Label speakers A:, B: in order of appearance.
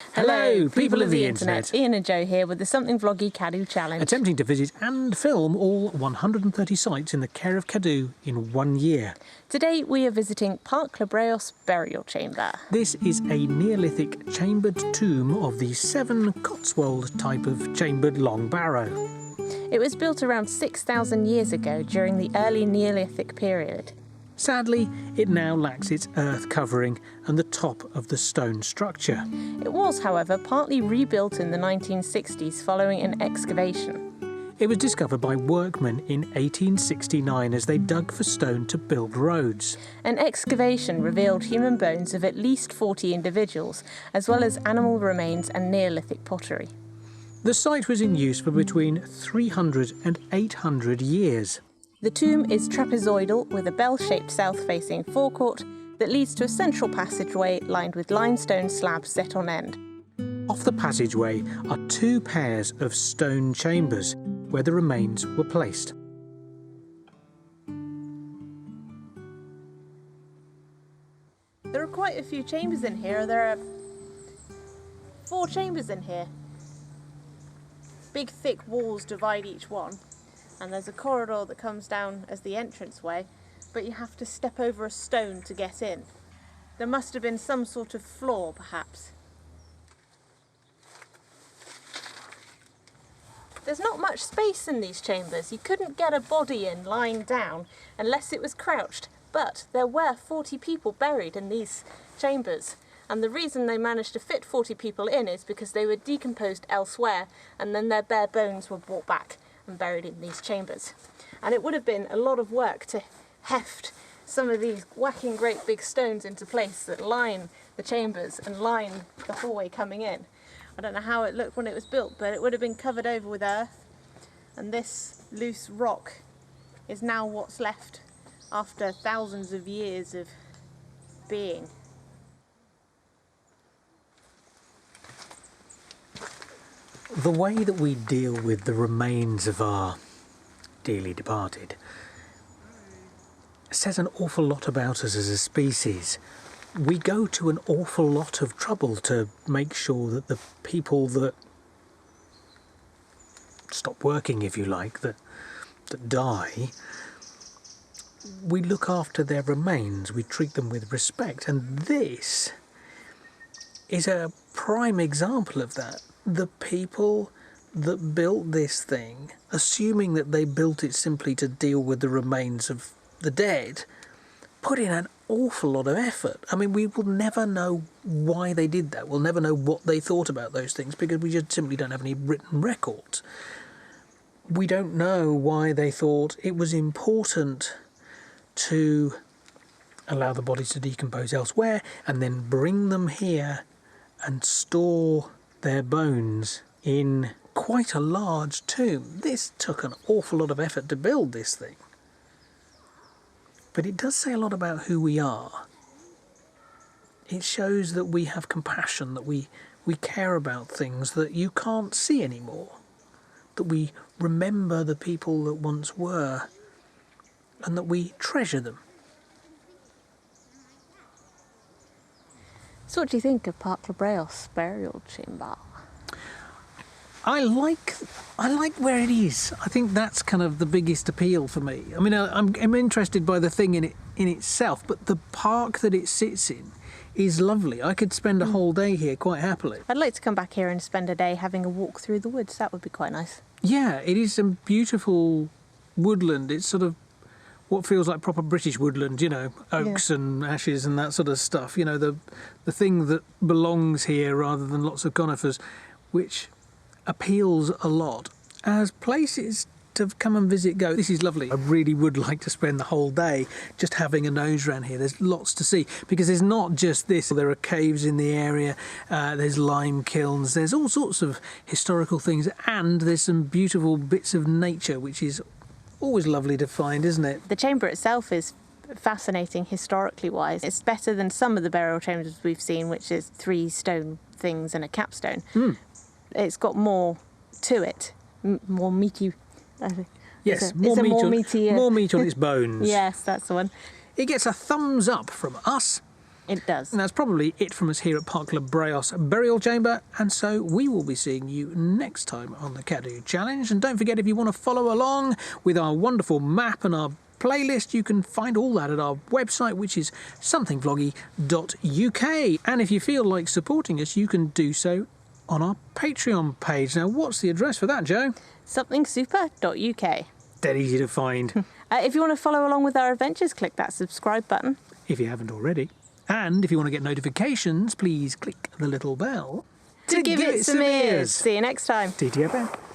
A: Hello, people of the internet.
B: Ian and Joe here with the Something Vloggy CADW challenge.
A: Attempting to visit and film all 130 sites in the care of CADW in 1 year.
B: Today we are visiting Parc Le Breos burial chamber.
A: This is a Neolithic chambered tomb of the 7 Cotswold type of chambered long barrow.
B: It was built around 6,000 years ago during the early Neolithic period.
A: Sadly, it now lacks its earth covering and the top of the stone structure.
B: It was, however, partly rebuilt in the 1960s following an excavation.
A: It was discovered by workmen in 1869 as they dug for stone to build roads.
B: An excavation revealed human bones of at least 40 individuals, as well as animal remains and Neolithic pottery.
A: The site was in use for between 300 and 800 years.
B: The tomb is trapezoidal with a bell-shaped south-facing forecourt that leads to a central passageway lined with limestone slabs set on end.
A: Off the passageway are 2 pairs of stone chambers where the remains were placed.
B: There are quite a few chambers in here. There are 4 chambers in here. Big thick walls divide each one. And there's a corridor that comes down as the entranceway, but you have to step over a stone to get in. There must have been some sort of floor, perhaps. There's not much space in these chambers. You couldn't get a body in lying down unless it was crouched, but there were 40 people buried in these chambers. And the reason they managed to fit 40 people in is because they were decomposed elsewhere and then their bare bones were brought back and buried in these chambers. And it would have been a lot of work to heft some of these whacking great big stones into place that line the chambers and line the hallway coming in. I don't know how it looked when it was built, but it would have been covered over with earth, and this loose rock is now what's left after thousands of years of being.
A: The way that we deal with the remains of our dearly departed says an awful lot about us as a species. We go to an awful lot of trouble to make sure that the people that stop working, if you like, that die, we look after their remains, we treat them with respect, and this is a prime example of that. The people that built this thing, assuming that they built it simply to deal with the remains of the dead, put in an awful lot of effort. I mean, we will never know why they did that. We'll never know what they thought about those things because we just simply don't have any written records. We don't know why they thought it was important to allow the bodies to decompose elsewhere and then bring them here and store their bones in quite a large tomb. This took an awful lot of effort to build this thing. But it does say a lot about who we are. It shows that we have compassion, that we care about things that you can't see anymore, that we remember the people that once were, and that we treasure them.
B: So what do you think of Parc Le Breos burial chamber?
A: I like where it is. I think that's kind of the biggest appeal for me. I mean, I'm interested by the thing in itself, but the park that it sits in is lovely. I could spend a whole day here quite happily.
B: I'd like to come back here and spend a day having a walk through the woods. That would be quite nice.
A: Yeah, it is some beautiful woodland. It's sort of what feels like proper British woodland, you know, oaks and ashes and that sort of stuff. You know, the thing that belongs here rather than lots of conifers, which appeals a lot. As places to come and visit go, this is lovely. I really would like to spend the whole day just having a nose around here. There's lots to see because there's not just this. There are caves in the area, there's lime kilns, there's all sorts of historical things, and there's some beautiful bits of nature, which is always lovely to find, isn't it?
B: The chamber itself is fascinating historically wise. It's better than some of the burial chambers we've seen, which is 3 stone things and a capstone. It's got more to it, more meaty.
A: Yes, more meat on its bones.
B: Yes, that's the one.
A: It gets a thumbs up from us
B: It does.
A: And that's probably it from us here at Parc Le Breos Burial Chamber, and so we will be seeing you next time on the CADW Challenge. And don't forget, if you want to follow along with our wonderful map and our playlist, you can find all that at our website, which is somethingvloggy.uk. And if you feel like supporting us, you can do so on our Patreon page. Now, what's the address for that, Joe?
B: Somethingsuper.uk.
A: Dead easy to find.
B: If you want to follow along with our adventures, click that subscribe button.
A: If you haven't already. And if you want to get notifications, please click the little bell
B: To give it some ears. See you next time.
A: TTFN.